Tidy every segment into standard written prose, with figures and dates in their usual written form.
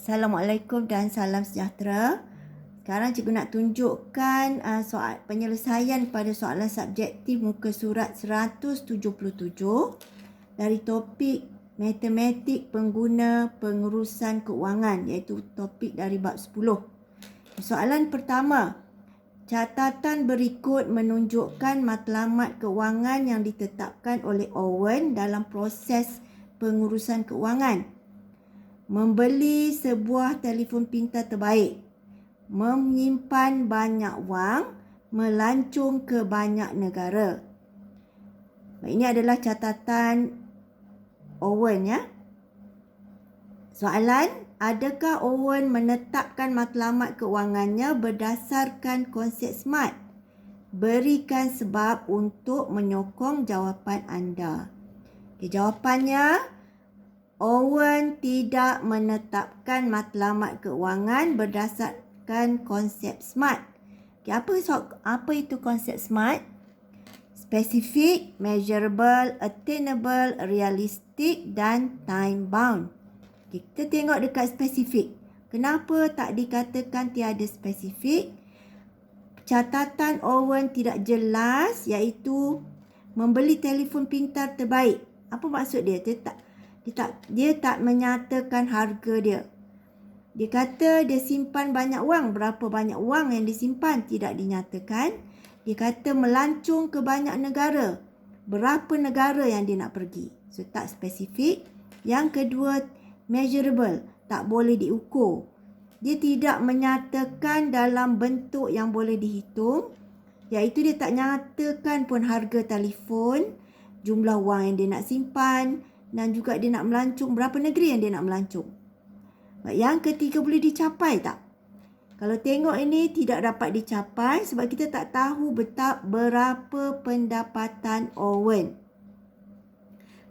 Assalamualaikum dan salam sejahtera. Sekarang cikgu nak tunjukkan soal penyelesaian pada soalan subjektif muka surat 177 dari topik matematik pengguna pengurusan keuangan, iaitu topik dari bab 10. Soalan pertama, catatan berikut menunjukkan matlamat keuangan yang ditetapkan oleh Owen dalam proses pengurusan keuangan. Membeli sebuah telefon pintar terbaik, menyimpan banyak wang, melancong ke banyak negara. Ini adalah catatan Owen ya. Soalan, adakah Owen menetapkan matlamat keuangannya berdasarkan konsep SMART? Berikan sebab untuk menyokong jawapan anda. Jawapannya, Owen tidak menetapkan matlamat keuangan berdasarkan konsep SMART. Apa itu konsep SMART? Specific, measurable, attainable, realistic dan time bound. Kita tengok dekat spesifik. Kenapa tak dikatakan tiada spesifik? Catatan Owen tidak jelas, iaitu membeli telefon pintar terbaik. Apa maksud dia? Dia tak menyatakan harga dia. Dia kata dia simpan banyak wang. Berapa banyak wang yang disimpan tidak dinyatakan. Dia kata melancong ke banyak negara. Berapa negara yang dia nak pergi. So tak spesifik. Yang kedua, measurable. Tak boleh diukur. Dia tidak menyatakan dalam bentuk yang boleh dihitung. Iaitu dia tak nyatakan pun harga telefon, jumlah wang yang dia nak simpan, dan juga dia nak melancong, berapa negeri yang dia nak melancong. Yang ketiga, boleh dicapai tak? Kalau tengok ini tidak dapat dicapai sebab kita tak tahu berapa pendapatan Owen.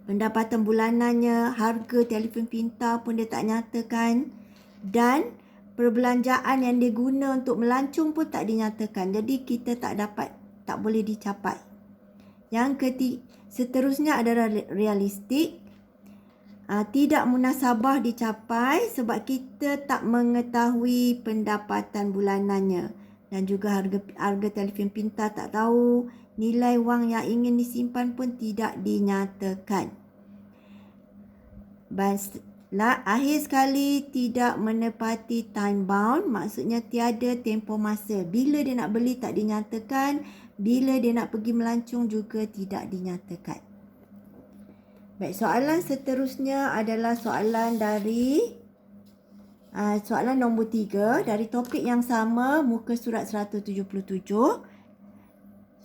Pendapatan bulanannya, harga telefon pintar pun dia tak nyatakan, dan perbelanjaan yang dia guna untuk melancong pun tak dinyatakan. Jadi kita tak boleh dicapai. Yang ketiga, seterusnya adalah realistik. Tidak munasabah dicapai sebab kita tak mengetahui pendapatan bulanannya, dan juga harga telefon pintar tak tahu, nilai wang yang ingin disimpan pun tidak dinyatakan. Akhir sekali, tidak menepati time bound, maksudnya tiada tempoh masa. Bila dia nak beli tak dinyatakan, bila dia nak pergi melancong juga tidak dinyatakan. Baik, soalan seterusnya adalah soalan dari soalan nombor 3 dari topik yang sama, muka surat 177.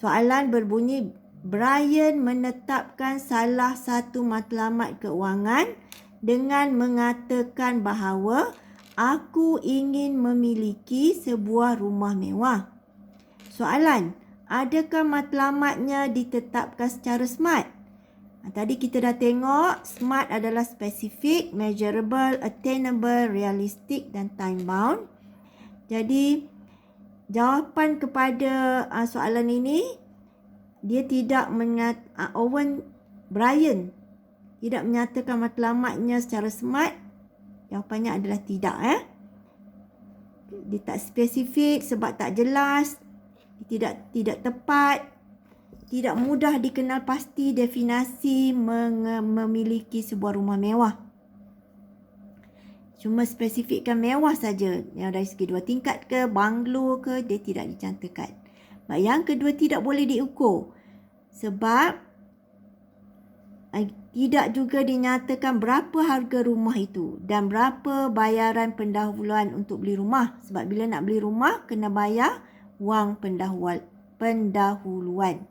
Soalan berbunyi, Brian menetapkan salah satu matlamat keuangan dengan mengatakan bahawa aku ingin memiliki sebuah rumah mewah. Soalan, adakah matlamatnya ditetapkan secara SMART? Tadi kita dah tengok SMART adalah specific, measurable, attainable, realistic dan time bound. Jadi jawapan kepada soalan ini, dia tidak Brian tidak menyatakan matlamatnya secara SMART. Jawapannya adalah tidak. Dia tak spesifik sebab tak jelas, tidak tepat. Tidak mudah dikenal pasti definisi memiliki sebuah rumah mewah. Cuma spesifikkan mewah saja. Yang dari segi 2 tingkat ke, banglo ke, dia tidak dicantumkan. Yang kedua, tidak boleh diukur. Sebab tidak juga dinyatakan berapa harga rumah itu dan berapa bayaran pendahuluan untuk beli rumah. Sebab bila nak beli rumah, kena bayar wang pendahuluan.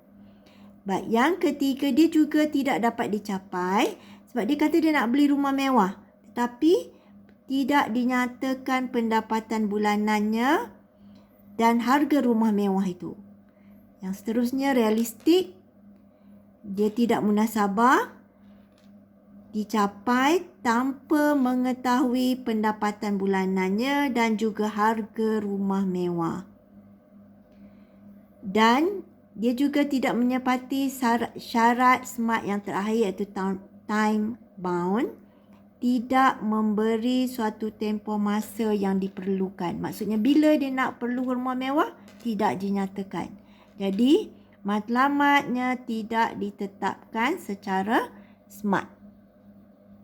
Yang ketiga, dia juga tidak dapat dicapai sebab dia kata dia nak beli rumah mewah, tetapi tidak dinyatakan pendapatan bulanannya dan harga rumah mewah itu. Yang seterusnya, realistik. Dia tidak munasabah dicapai tanpa mengetahui pendapatan bulanannya dan juga harga rumah mewah. Dan dia juga tidak menepati syarat SMART yang terakhir, iaitu time bound. tidak memberi suatu tempoh masa yang diperlukan. Maksudnya bila dia nak perlu rumah mewah, tidak dinyatakan. Jadi, matlamatnya tidak ditetapkan secara smart.